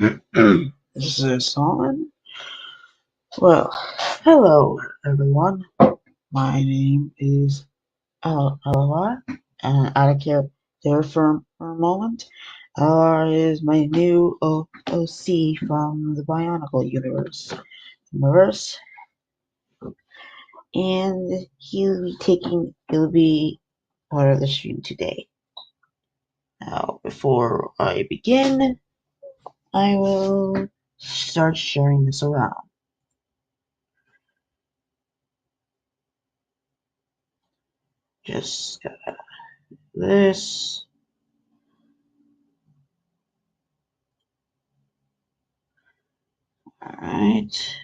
Is this on? Well, hello everyone. My name is alivar, and I don't care there for a moment. Alivar is my new OC from the Bionicle universe, and he'll be part of the stream today. Now, before I begin, I will start sharing this around. Just got this. Alright.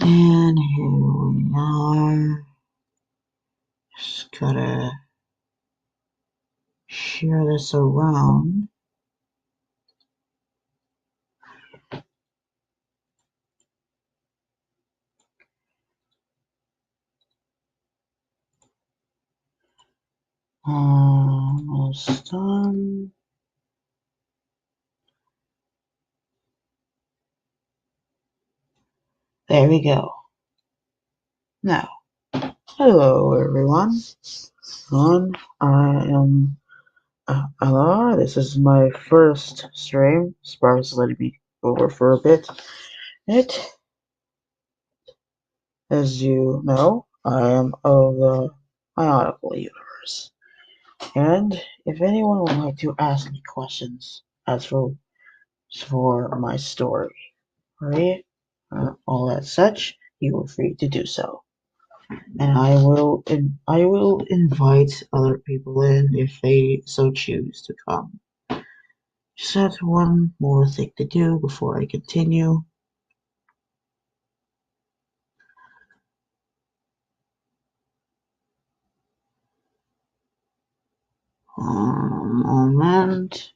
And here we are. Just gotta share this around. Almost done. There we go. Now, hello everyone. I am Alar. This is my first stream. Sparks letting me over for a bit. As you know, I am of the Bionicle universe. And if anyone would like to ask me questions as for my story, right? All that such, you are free to do so. And I will invite other people in if they so choose to come. Just have one more thing to do before I continue. Moment.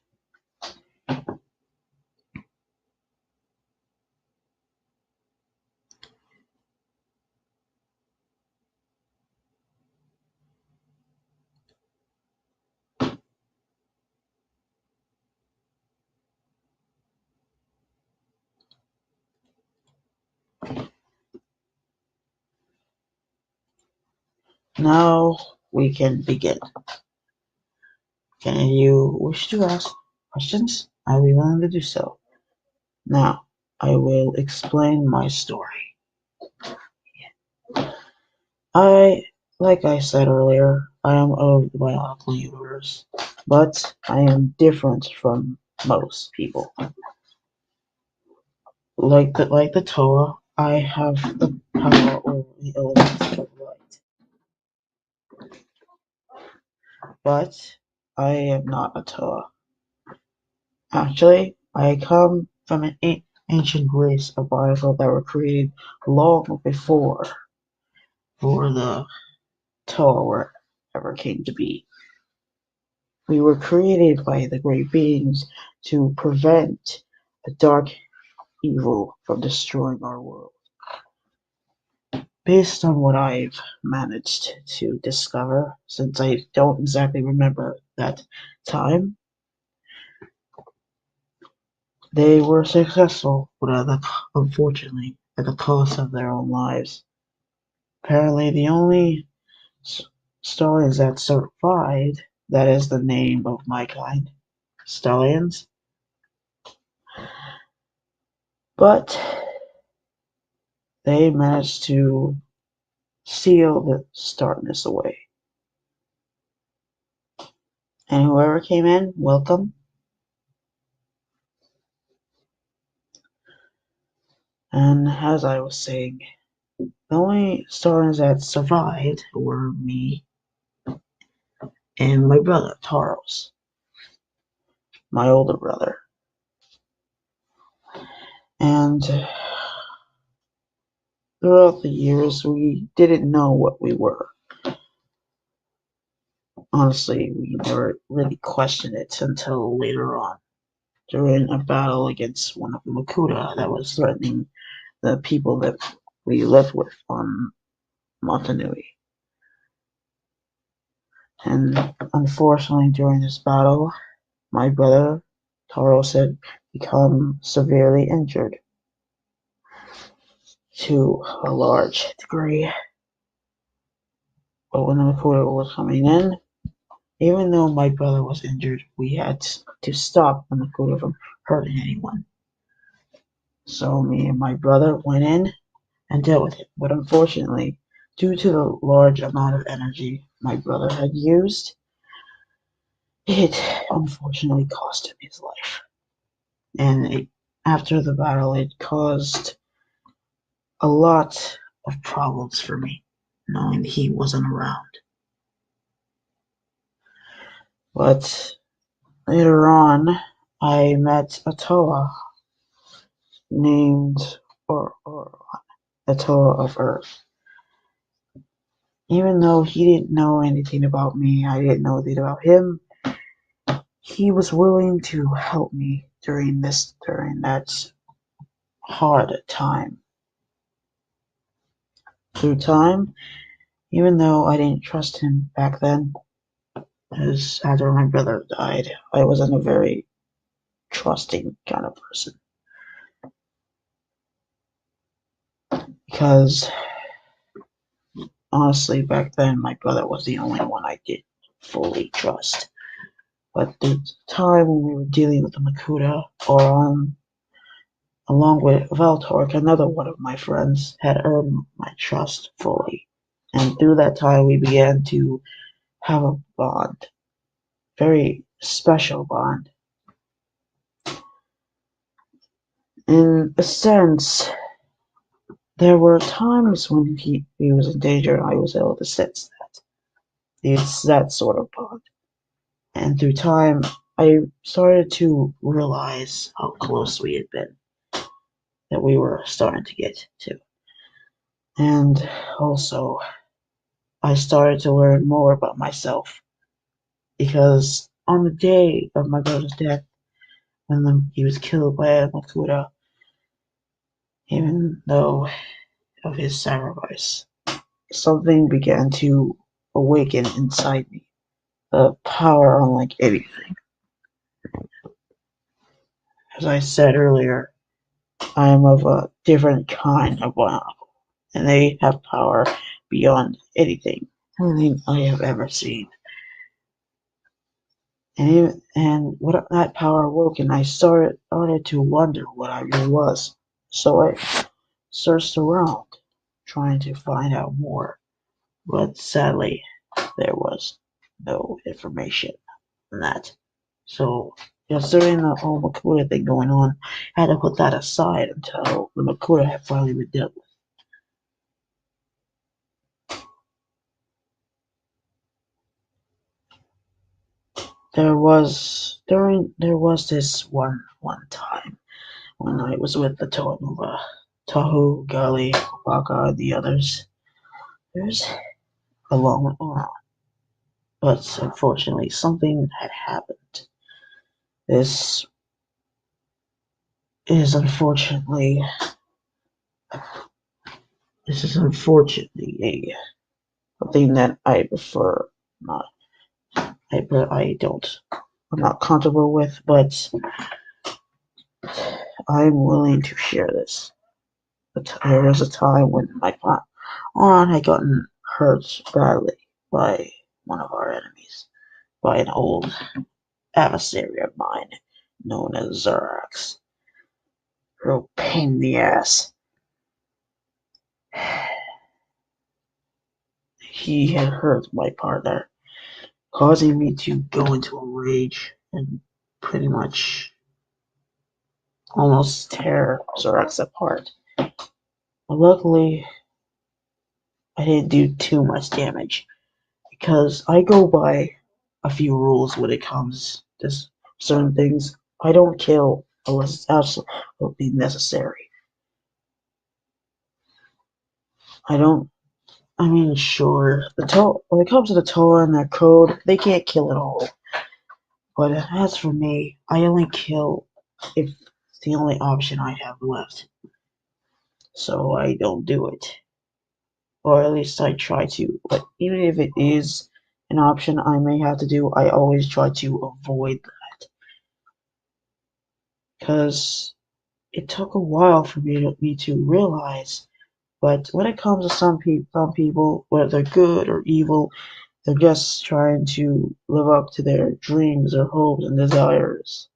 Now we can begin. Can you wish to ask questions? I will be willing to do so. Now, I will explain my story. Like I said earlier, I am of the Bionicle universe, but I am different from most people. Like the Toa, I have the power over the elements of light. But I am not a Toa. Actually, I come from an ancient race of Bionicle that were created long before the Toa were ever came to be. We were created by the great beings to prevent a dark evil from destroying our world. Based on what I've managed to discover, since I don't exactly remember that time, they were successful, but unfortunately, at the cost of their own lives. Apparently, the only stallions that survived, that is the name of my kind, stallions. But they managed to seal the darkness away. And whoever came in, welcome. And as I was saying, the only stars that survived were me and my brother, Taros, my older brother. And throughout the years, we didn't know what we were. Honestly, we never really questioned it until later on, during a battle against one of the Makuta that was threatening the people that we lived with on Montanui. And unfortunately, during this battle, my brother Taros had become severely injured to a large degree. But when the Makoto was coming in, even though my brother was injured, we had to stop the Makoto from hurting anyone. So me and my brother went in and dealt with it. But unfortunately, due to the large amount of energy my brother had used, it unfortunately cost him his life. And after the battle, it caused a lot of problems for me, knowing he wasn't around. But later on, I met a Toa named or a Toa of Earth. Even though he didn't know anything about me, I didn't know anything about him, he was willing to help me during that hard time. Through time, even though I didn't trust him back then, as after my brother died, I wasn't a very trusting kind of person. Because honestly, back then my brother was the only one I did fully trust. But the time when we were dealing with the Makuta, along with Valtork, another one of my friends, had earned my trust fully. And through that time, we began to have a bond, very special bond. In a sense, there were times when he was in danger and I was able to sense that. It's that sort of bond. And through time, I started to realize how close we had been, that we were starting to get to. And also, I started to learn more about myself. Because on the day of my brother's death, when he was killed by a Makuta, even though of his sacrifice, something began to awaken inside me. A power unlike anything. As I said earlier, I am of a different kind of bionicle, and they have power beyond anything I have ever seen. And what that power awoke, and I started to wonder what I really was. So I searched around, trying to find out more, but sadly, there was no information on that. So, considering the whole Makuta thing going on, I had to put that aside until the Makuta had finally been dealt with. There was this one time when I was with the Toanuva, Tahu, Gali, Waka, and the others. There's a long on, but unfortunately something had happened. This is unfortunately this is unfortunately a thing that I prefer not I don't I'm not comfortable with, but I'm willing to share this. But there was a time when my aunt had gotten hurt badly by one of our enemies, by an old adversary of mine known as Xerax. Real pain in the ass. He had hurt my partner, causing me to go into a rage and pretty much almost tear Xerax apart. But luckily, I didn't do too much damage because I go by a few rules when it comes to certain things. I don't kill unless it's absolutely necessary. I don't. I mean, sure, when it comes to the Toa and their code, they can't kill at all. But as for me, I only kill if it's the only option I have left. so I don't do it. Or at least I try to. But even if it is an option I may have to do, I always try to avoid that. Because it took a while for me to realize. But when it comes to some people, whether they're good or evil, they're just trying to live up to their dreams or hopes and desires.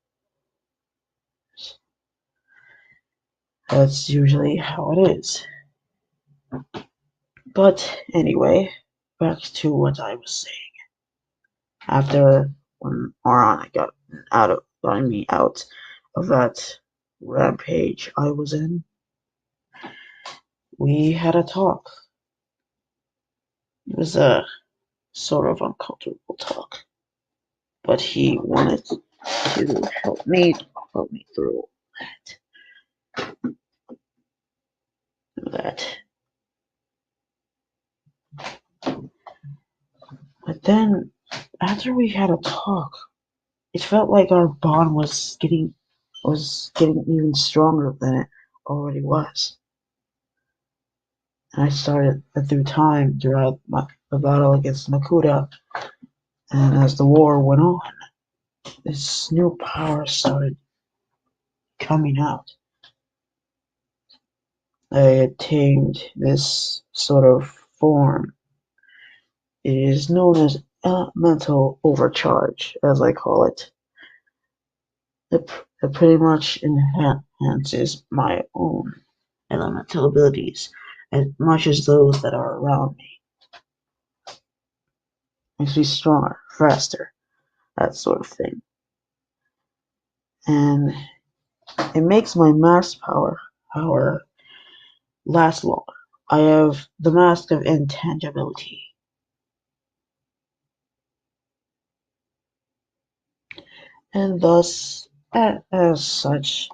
That's usually how it is. But anyway, back to what I was saying. After when Marana got me out of that rampage I was in, we had a talk. It was a sort of uncomfortable talk, but he wanted to help me through that. But then after we had a talk, it felt like our bond was getting even stronger than it already was. And I started through time throughout the battle against Makuta, and as the war went on, this new power started coming out. I attained this sort of form. It is known as elemental overcharge, as I call it. It pretty much enhances my own elemental abilities as much as those that are around me. Makes me stronger, faster, that sort of thing. And it makes my mass power last longer. I have the mask of intangibility. And thus, as such,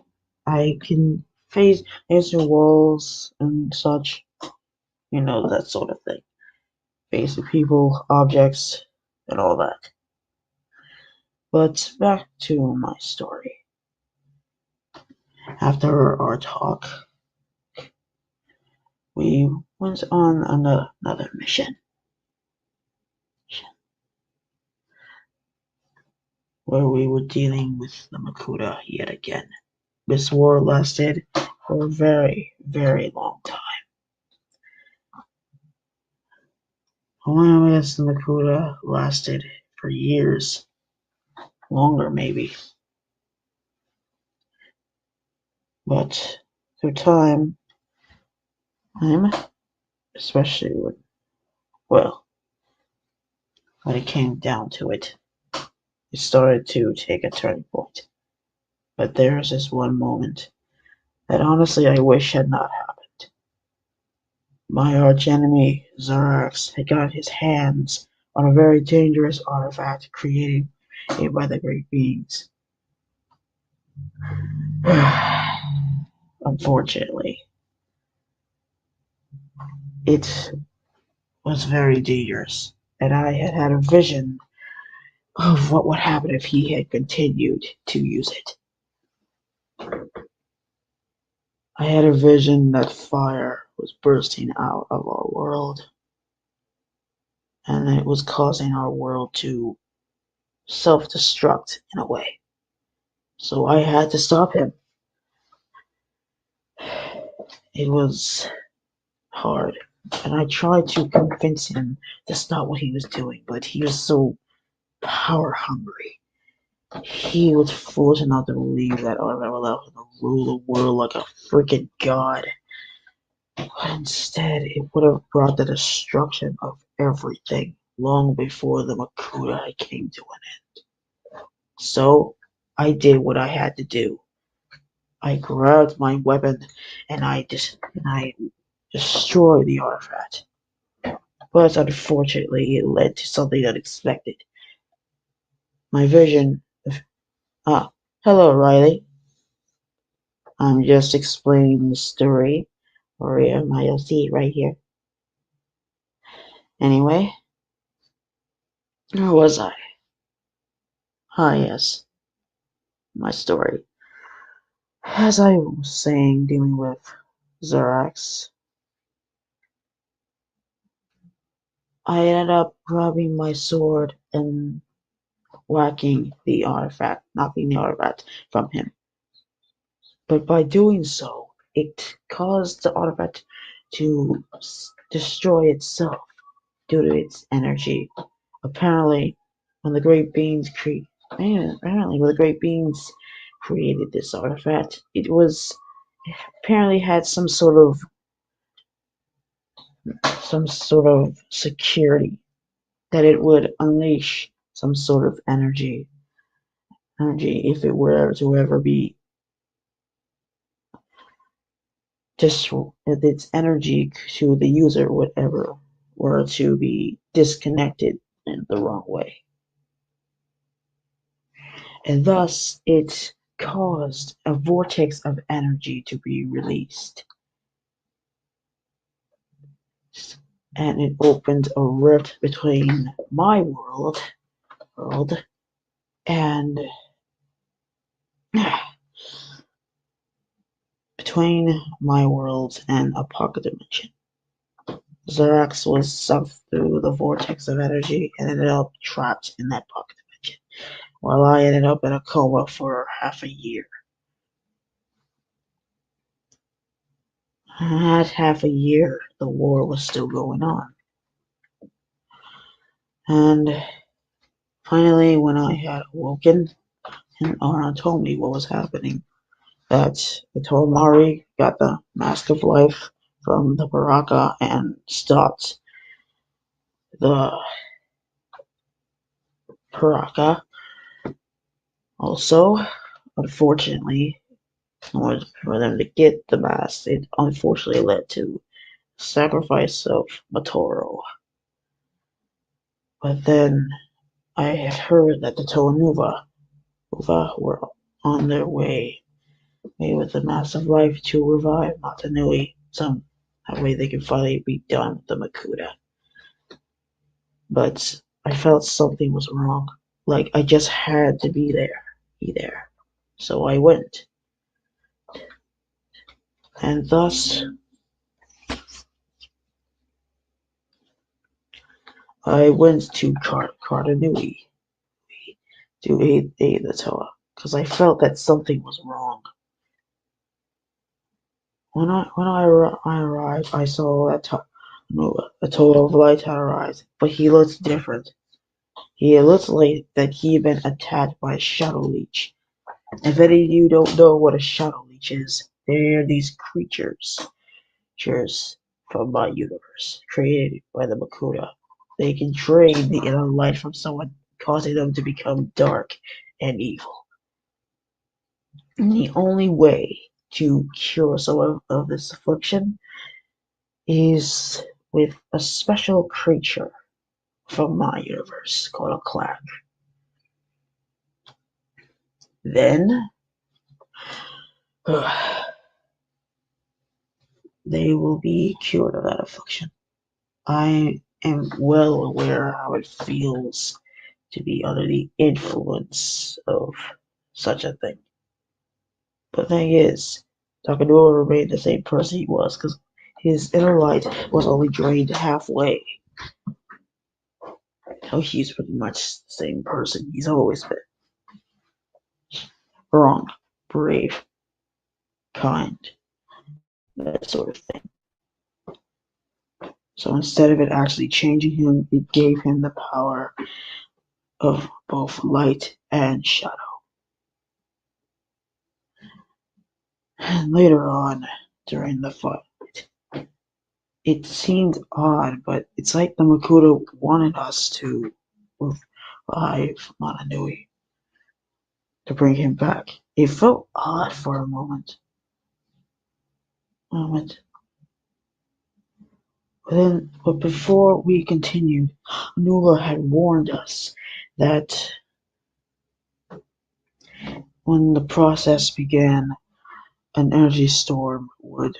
I can face answer walls and such, that sort of thing. Face people, objects, and all that. But back to my story. After our talk, we went on another mission where we were dealing with the Makuta yet again. This war lasted for a very, very long time. Only against the Makuta lasted for years, longer maybe. But through time, especially when it came down to it, it started to take a turning point. But there's this one moment that honestly I wish had not happened. My archenemy, Zarax, had got his hands on a very dangerous artifact created by the Great Beings. Unfortunately, it was very dangerous, and I had had a vision of what would happen if he had continued to use it. I had a vision that fire was bursting out of our world, and it was causing our world to self-destruct in a way. So I had to stop him. It was hard, and I tried to convince him that's not what he was doing, but he was so power hungry. He was foolish enough to believe that I would allow him to rule the world like a freaking god. But instead, it would have brought the destruction of everything long before the Makuta came to an end. So, I did what I had to do. I grabbed my weapon and I destroyed the artifact. But unfortunately, it led to something unexpected. My vision of, hello, Riley. I'm just explaining the story, or you'll see it right here. Anyway, where was I? Yes, my story. As I was saying, dealing with Zarax, I ended up grabbing my sword and whacking the artifact, knocking the artifact from him. But by doing so, it caused the artifact to destroy itself due to its energy. Apparently, when the great beings created this artifact, it apparently had some sort of security that it would unleash some sort of energy if it were to ever be just if its energy to the user would ever were to be disconnected in the wrong way. And thus it caused a vortex of energy to be released. And it opened a rift between my world and between my world and a pocket dimension. Zarax was sucked through the vortex of energy and ended up trapped in that pocket dimension, while I ended up in a coma for half a year. At half a year, the war was still going on. And finally, when I had awoken, and Arna told me what was happening, that the Tomari got the Mask of Life from the Baraka and stopped the Baraka. Also, unfortunately, in order for them to get the mask, it unfortunately led to the sacrifice of Matoro. But then I had heard that the Toanuva were on their way with the Mask of Life to revive Matanui. That way they could finally be done with the Makuta. But I felt something was wrong. Like I just had to be there. So I went. And thus I went to Cardanui to aid the Toa, because I felt that something was wrong. When I arrived, I saw that a Toa of Light had arrived, but he looked different. He looked like that he had been attacked by a Shadow Leech. If any of you don't know what a Shadow Leech is, they're these creatures from my universe, created by the Makuta. They can drain the inner light from someone, causing them to become dark and evil. And the only way to cure some of this affliction is with a special creature from my universe called a Clack. Then they will be cured of that affliction. I am well aware how it feels to be under the influence of such a thing. But the thing is, Takadura remained the same person he was, because his inner light was only drained halfway. So he's pretty much the same person he's always been. Wrong, brave, kind, that sort of thing. So instead of it actually changing him, it gave him the power of both light and shadow. And later on, during the fight, it seemed odd, but it's like the Makuta wanted us to revive Mananui, to bring him back. It felt odd for a moment. But before we continued, Nula had warned us that when the process began, an energy storm would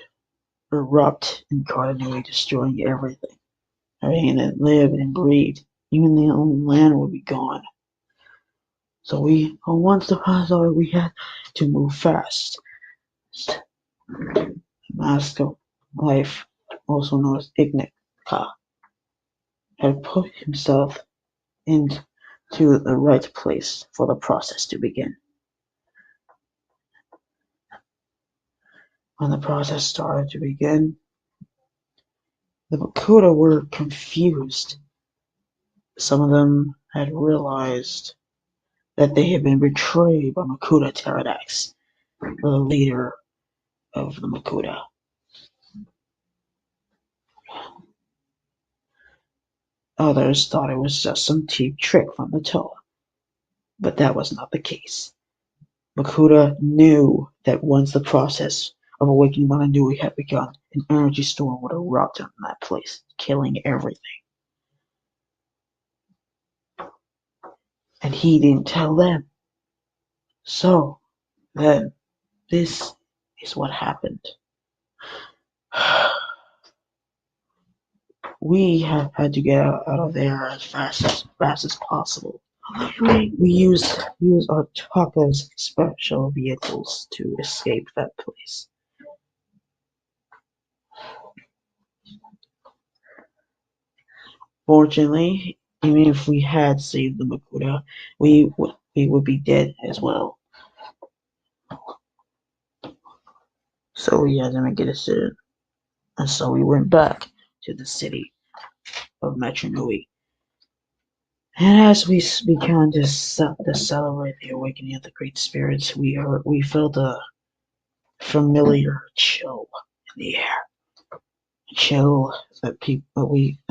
erupt in Cardanui, destroying everything. Everything that lived and breathed. Even the own land would be gone. So once the process, we had to move fast. Mask of life, also known as Ignica, had put himself into the right place for the process to begin. When the process started to begin, the Makuta were confused. Some of them had realized that they had been betrayed by Makuta Pterodax, the leader of the Makuta. Others thought it was just some cheap trick from the Toa, but that was not the case. Makuta knew that once the process of awakening Mananui had begun, an energy storm would erupt in that place, killing everything. And he didn't tell them. So, then, this is what happened. We have had to get out of there as fast as possible. We use our Taka's special vehicles to escape that place. Fortunately, even if we had saved the Makuta, we would be dead as well. So we had to make a decision, and so we went back to the city of Metronui. And as we began to celebrate the awakening of the great spirits, we felt a familiar chill in the air. A chill that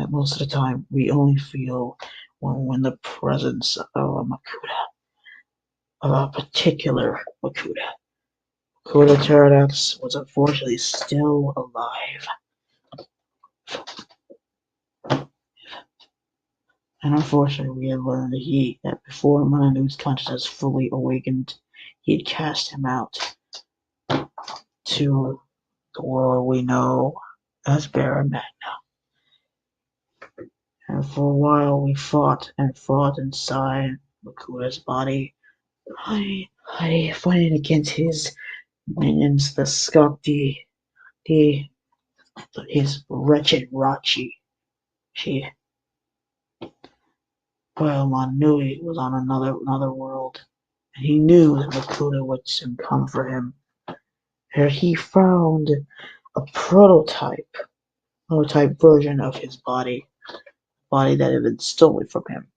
most of the time we only feel when the presence of a Makuta, of a particular Makuta. Makuta Pterodax was unfortunately still alive. And unfortunately, we had learned that before Mananu's consciousness fully awakened, he had cast him out to the world we know as Barra Magna. And for a while we fought and fought inside Makuta's body, fighting against his minions, the Skakti, his wretched Rachi. While Manui was on another world, and he knew that Makuta would soon come for him. Here he found a prototype version of his body that had been stolen from him.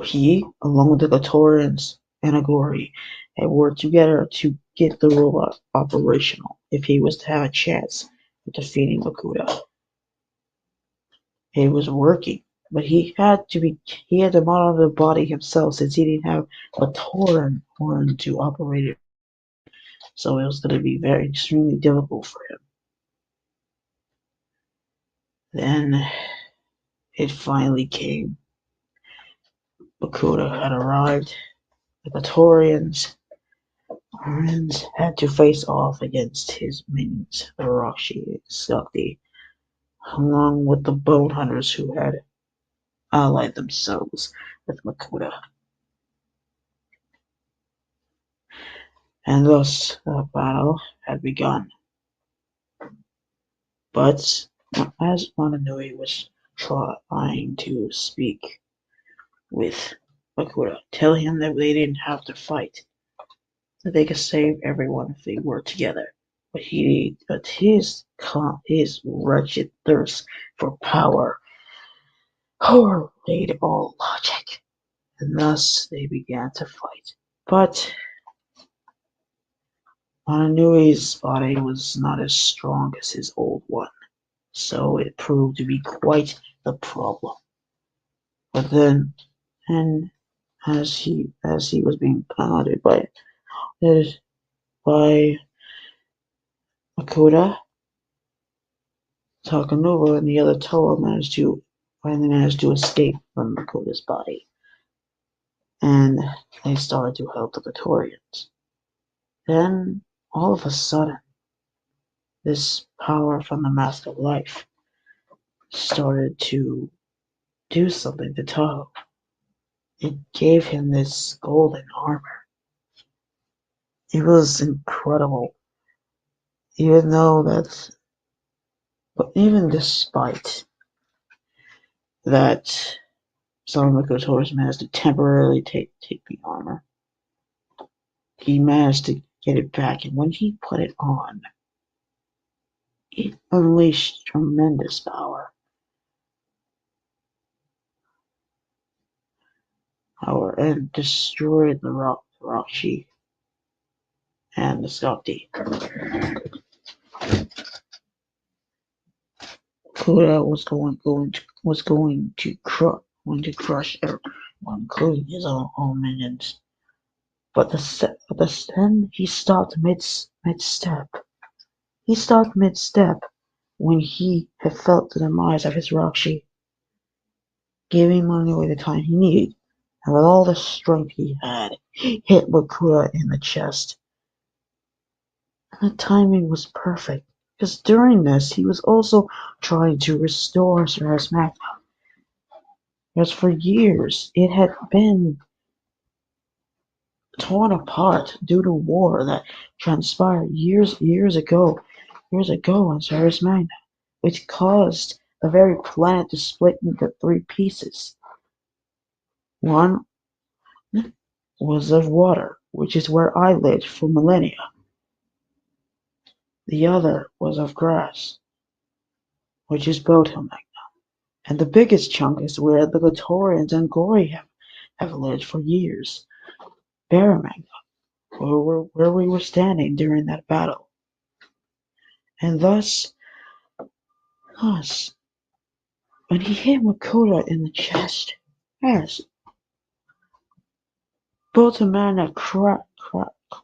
He, along with the Gatorians and Agori, had worked together to get the robot operational if he was to have a chance of defeating Makuta. It was working, but he had to monitor the body himself since he didn't have a Tauren horn to operate it. So it was going to be extremely difficult for him. Then it finally came. Makuta had arrived. The Praetorians had to face off against his minions, the Roshi and Skakti, along with the Bone Hunters who had allied themselves with Makuta. And thus the battle had begun. But as Mananui was trying to speak with Makuta, tell him that they didn't have to fight, that they could save everyone if they were together. But his wretched thirst for power overlaid all logic, and thus they began to fight. But Mananui's body was not as strong as his old one, so it proved to be quite the problem. But then, and as he was being pounded by Makuta, Takanova and the other Toa finally managed to escape from Makuta's body, and they started to help the Praetorians. Then, all of a sudden, this power from the Master of Life started to do something to Taho. It gave him this golden armor. It was incredible. Even though that's, but even despite that, some of Makoto's managed to temporarily take the armor. He managed to get it back, and when he put it on, it unleashed tremendous power, and destroyed the rock sheep and the Skakti. Kuda was going to crush everyone, including his own minions. But then he stopped mid-step. He stopped mid-step when he had felt the demise of his Rockshi, giving Manuel the time he needed, and with all the strength he had, hit Bakura in the chest. And the timing was perfect, because during this he was also trying to restore Sarah's Magna, as for years it had been torn apart due to war that transpired years ago on Sarah's Magna, which caused the very planet to split into three pieces. One was of water, which is where I lived for millennia. The other was of grass, which is Botomagna. And the biggest chunk is where the Gotorians and Gori have lived for years, Baramagna, where we were standing during that battle. And thus, when he hit Makoto in the chest, yes, Botomagna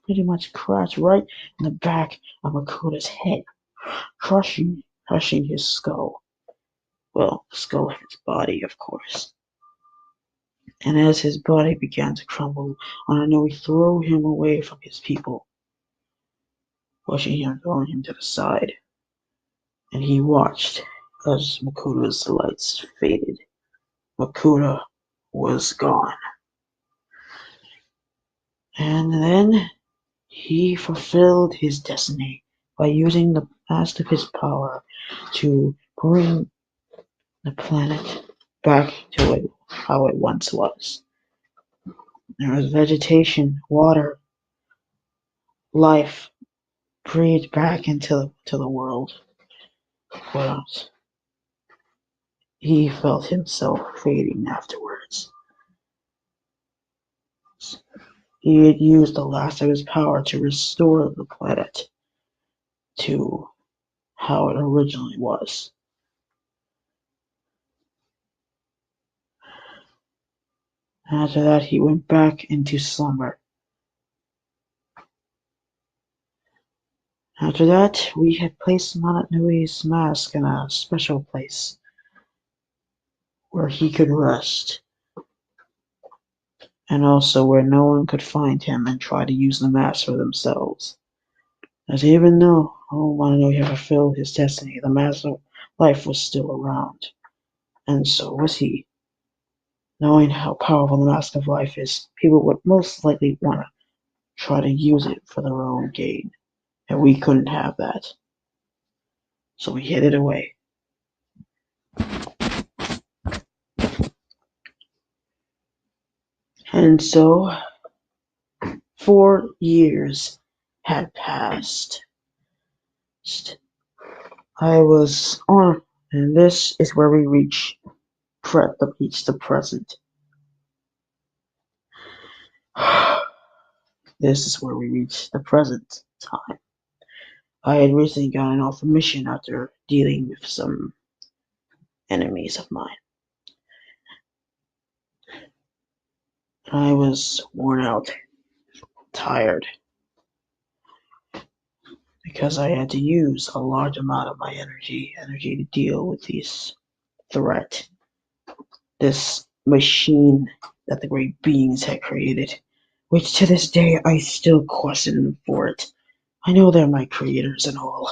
pretty much crashed right in the back of Makoto's head, crushing his skull. Well, the skull of his body, of course. And as his body began to crumble, Ananui threw him away from his people, pushing him, throwing him to the side. And he watched as Makoto's lights faded. Makoto was gone. And then he fulfilled his destiny by using the last of his power to bring the planet back to how it once was. There was vegetation, water, life breathed back into the world. But he felt himself fading afterwards. He had used the last of his power to restore the planet to how it originally was. After that, he went back into slumber. After that, we had placed Mananui's mask in a special place where he could rest, and also where no one could find him and try to use the mask for themselves. As even though Mananui had fulfilled his destiny, the mask of life was still around, and so was he. Knowing how powerful the mask of life is, people would most likely want to try to use it for their own gain, and we couldn't have that. So we hid it away. And so 4 years had passed. I was on, and this is where we reach the present. This is where we reach the present time. I had recently gotten off a mission after dealing with some enemies of mine. I was worn out, tired, because I had to use a large amount of my energy to deal with this threat, this machine that the great beings had created, which to this day I still question them for it. I know they're my creators and all,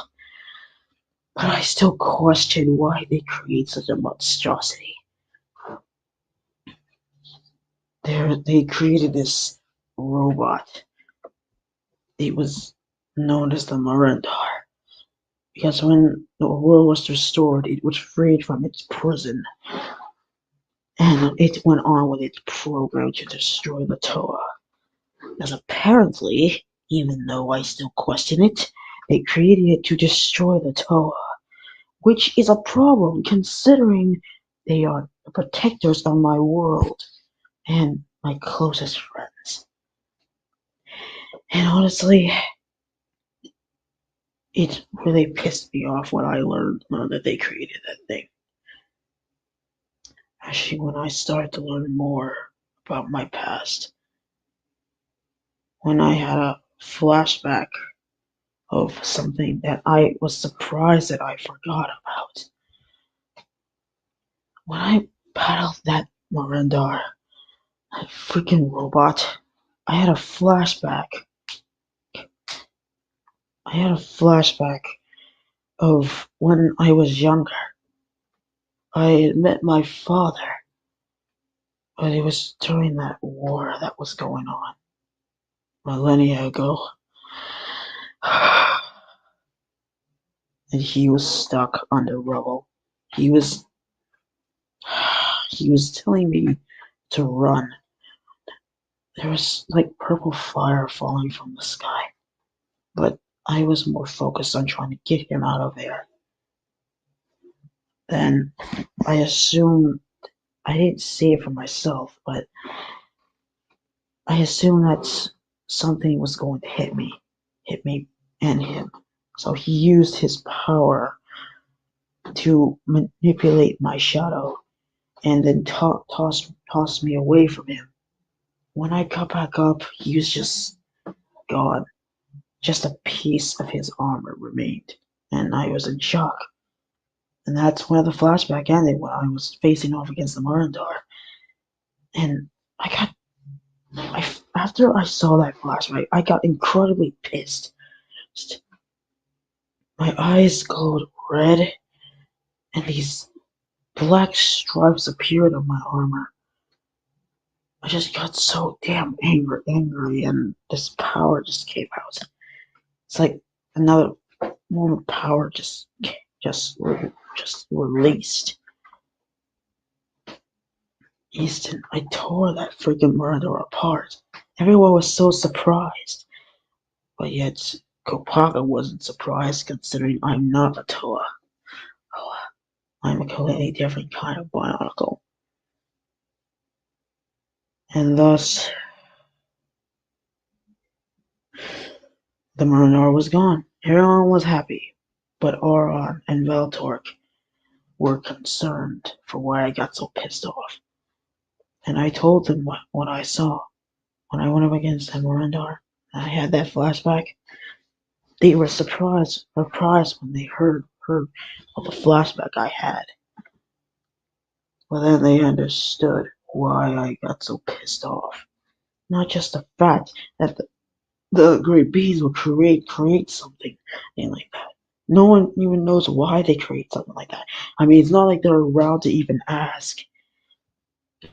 but I still question why they create such a monstrosity. They created this robot. It was known as the Marendar. Because when the world was restored, it was freed from its prison, and it went on with its program to destroy the Toa. As apparently, even though I still question it, they created it to destroy the Toa, which is a problem considering they are the protectors of my world and my closest friends. And honestly, it really pissed me off when I learned that they created that thing. Actually, when I started to learn more about my past, when I had a flashback of something that I was surprised that I forgot about. When I battled that Morindar, that freaking robot, I had a flashback. I had a flashback of when I was younger. I had met my father, but it was during that war that was going on millennia ago. And he was stuck under rubble. He was he was telling me to run. There was like purple fire falling from the sky, but I was more focused on trying to get him out of there. Then I assumed I didn't see it for myself, but I assumed that something was going to hit me and him. So he used his power to manipulate my shadow and then toss me away from him. When I got back up, he was just gone. Just a piece of his armor remained, and I was in shock. And that's where the flashback ended, when I was facing off against the Murandar. And after I saw that flashback, I got incredibly pissed. My eyes glowed red, and these black stripes appeared on my armor. I just got so damn angry, and this power just came out. It's like another form of power just released. Easton, I tore that freaking murder apart. Everyone was so surprised, but yet Kopaka wasn't surprised considering I'm not a Toa. Oh, I'm a completely different kind of bionicle. And thus, the Murnar was gone. Everyone was happy, but Auron and Veltork were concerned for why I got so pissed off. And I told them what I saw when I went up against the Murandar. I had that flashback. They were surprised when they heard of the flashback I had. But then they understood why I got so pissed off. Not just the fact that the great beings will create something like that. No one even knows why they create something like that. I mean, it's not like they're around to even ask.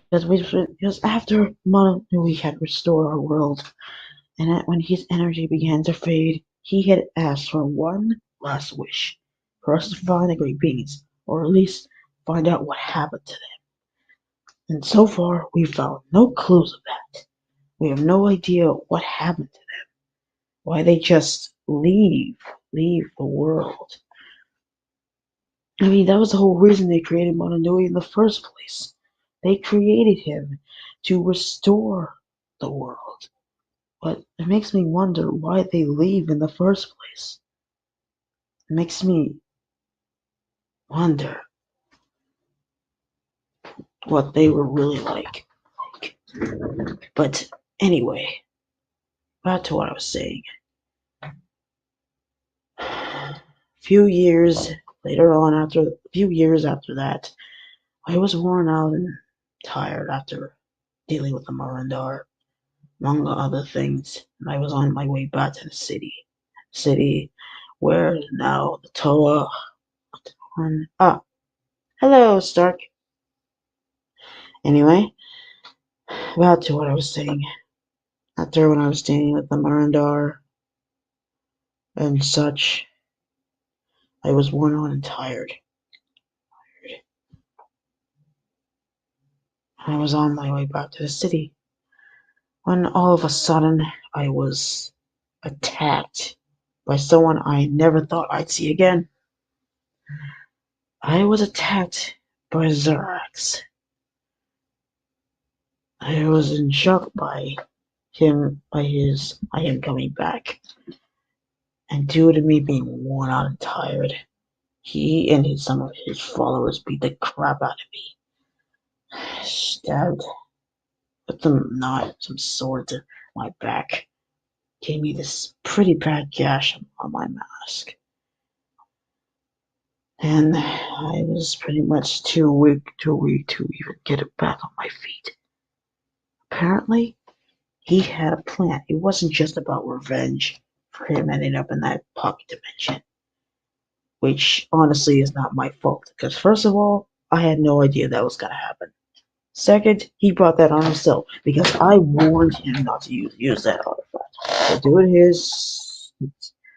Because after Mononui had restored our world, and when his energy began to fade, he had asked for one last wish, for us to find the great beings, or at least find out what happened to them. And so far, we've found no clues of that. We have no idea what happened to them, why they just leave the world. I mean, that was the whole reason they created Mononui in the first place. They created him to restore the world. But it makes me wonder why they leave in the first place. It makes me wonder what they were really like. But anyway, back to what I was saying. A few years after that, I was worn out and tired after dealing with the Marandar, among other things, and I was on my way back to the city where now the Toa. Hello, Stark. Anyway, back to what I was saying. After when I was staying with the Marandar and such, I was worn out and tired. I was on my way back to the city when all of a sudden I was attacked by someone I never thought I'd see again. I was attacked by Xerax. I was in shock by his I am coming back. And due to me being worn out and tired, he and some of his followers beat the crap out of me. Stabbed with some sword to my back. Gave me this pretty bad gash on my mask. And I was pretty much too weak to even get it back on my feet. Apparently, he had a plan. It wasn't just about revenge for him ending up in that pocket dimension. Which honestly is not my fault, because first of all, I had no idea that was gonna happen. Second, he brought that on himself, because I warned him not to use that artifact. So doing his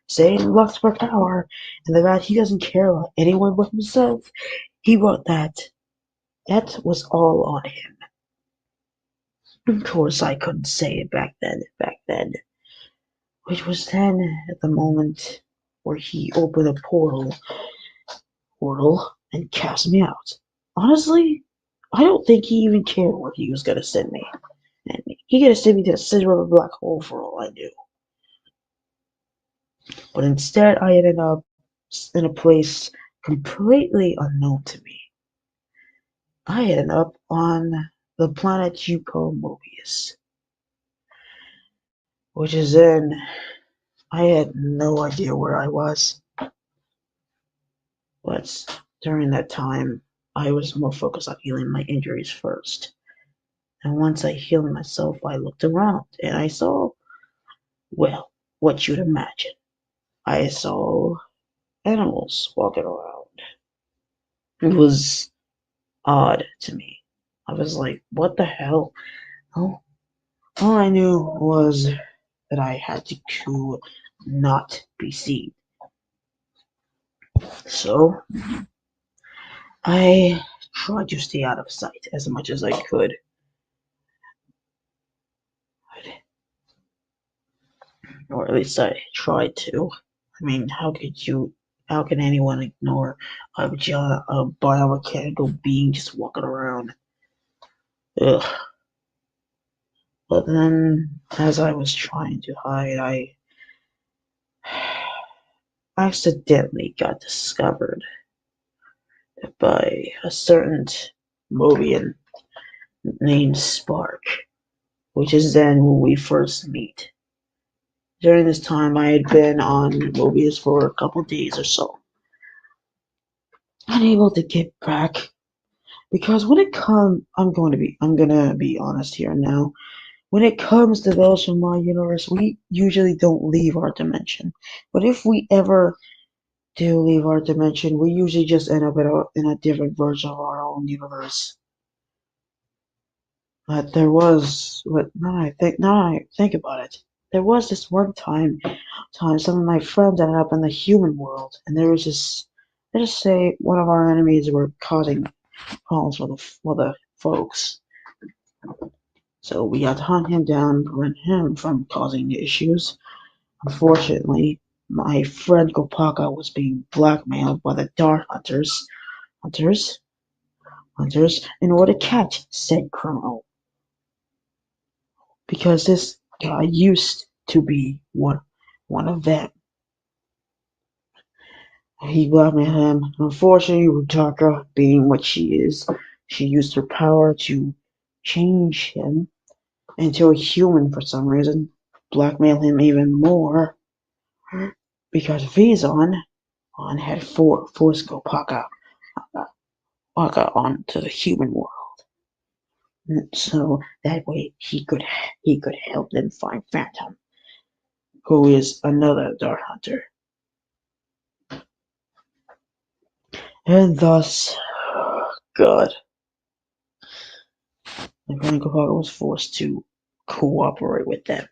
saying lust for power, and the fact he doesn't care about anyone but himself, he brought that. That was all on him. Of course, I couldn't say it back then, which was then at the moment where he opened a portal and cast me out. Honestly, I don't think he even cared where he was gonna send me. And he could have sent me to the center of a black hole for all I knew. But instead, I ended up in a place completely unknown to me. I ended up on the planet Jupo Mobius, which is in. I had no idea where I was. But during that time, I was more focused on healing my injuries first. And once I healed myself, I looked around and I saw, well, what you'd imagine. I saw animals walking around. It was odd to me. I was like, what the hell? Oh, all I knew was that I had to not be seen. So I tried to stay out of sight as much as I could. Or at least I tried to. I mean, how can anyone ignore a biomechanical being just walking around? Ugh. But then, as I was trying to hide, I accidentally got discovered by a certain Mobian named Spark, which is then when we first meet. During this time, I had been on Mobius for a couple days or so, unable to get back because when it comes, I'm gonna be honest here now. When it comes to those from my universe, we usually don't leave our dimension. But if we ever do leave our dimension, we usually just end up in a different version of our own universe. But now I think about it, there was this one time some of my friends ended up in the human world, and there was this. Let's just say one of our enemies were causing problems for the folks. So we had to hunt him down and prevent him from causing the issues. Unfortunately, my friend Kopaka was being blackmailed by the Dart hunters, in order to catch said criminal. Because this guy used to be one of them. He blackmailed him. Unfortunately, Rutaka, being what she is, she used her power to change him into a human for some reason, blackmail him even more, because Vizon had forced Kopaka onto the human world. So that way he could help them find Phantom, who is another Dark Hunter. And thus, God, my friend Kopaka was forced to cooperate with them.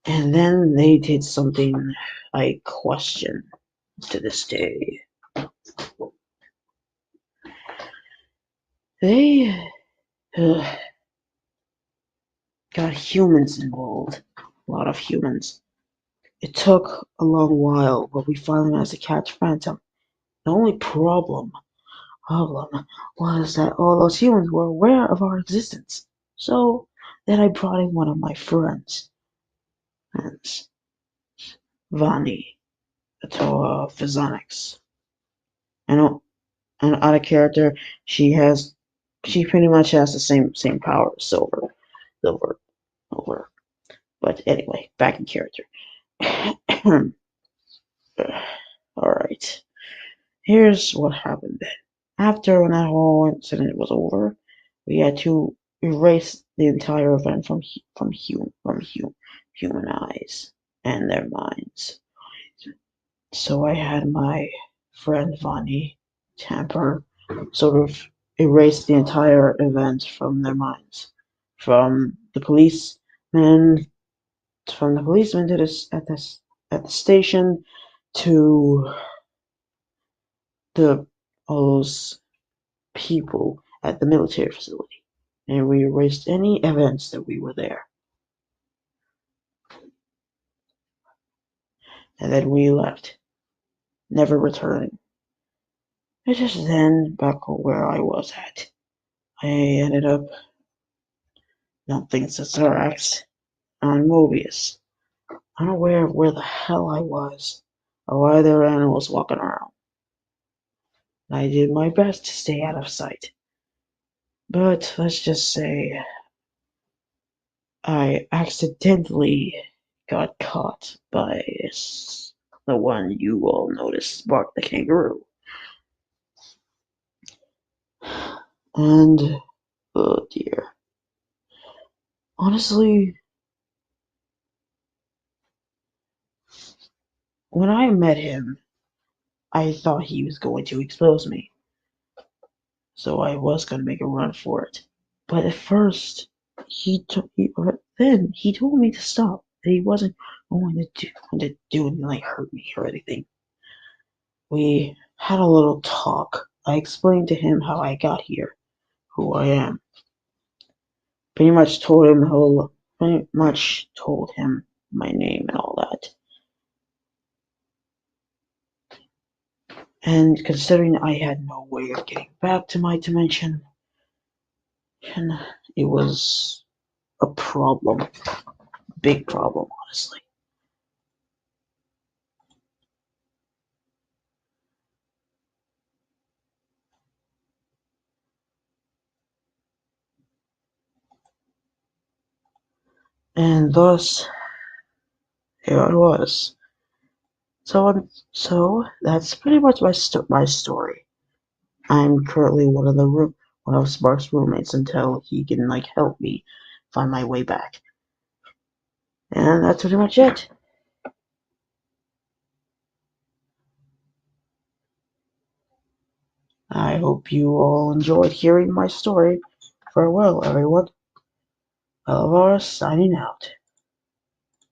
And then they did something I question. to this day. They got humans involved. A lot of humans. It took a long while, but we finally managed to catch Phantom. The only problem was that all those humans were aware of our existence. So then I brought in one of my friends, and Vani, to Physionics. And and out of character, she pretty much has the same power as Silver, over. But anyway, back in character. Alright. Here's what happened then. After that whole incident was over, we had to erase the entire event human eyes and their minds. So I had my friend Vani Tamper sort of erase the entire event from their minds, from the policeman, to this at the station to the all those people at the military facility, and we erased any evidence that we were there. And then we left, never returning. And just then, back where I was at, I ended up dumping Cesarax on Mobius, unaware of where the hell I was, or why there were animals walking around. I did my best to stay out of sight. But let's just say I accidentally got caught by the one you all noticed, Bark the kangaroo. And, oh dear. Honestly, when I met him, I thought he was going to expose me. So I was going to make a run for it. But at first, then he told me to stop. That he wasn't going to do anything like hurt me or anything. We had a little talk. I explained to him how I got here, who I am. Pretty much told him my name and all that. And considering I had no way of getting back to my dimension, and it was a problem. Big problem, honestly. And thus, here I was. So that's pretty much my story. I'm currently one of Spark's roommates until he can help me find my way back. And that's pretty much it. I hope you all enjoyed hearing my story. Farewell, everyone. Alivar signing out.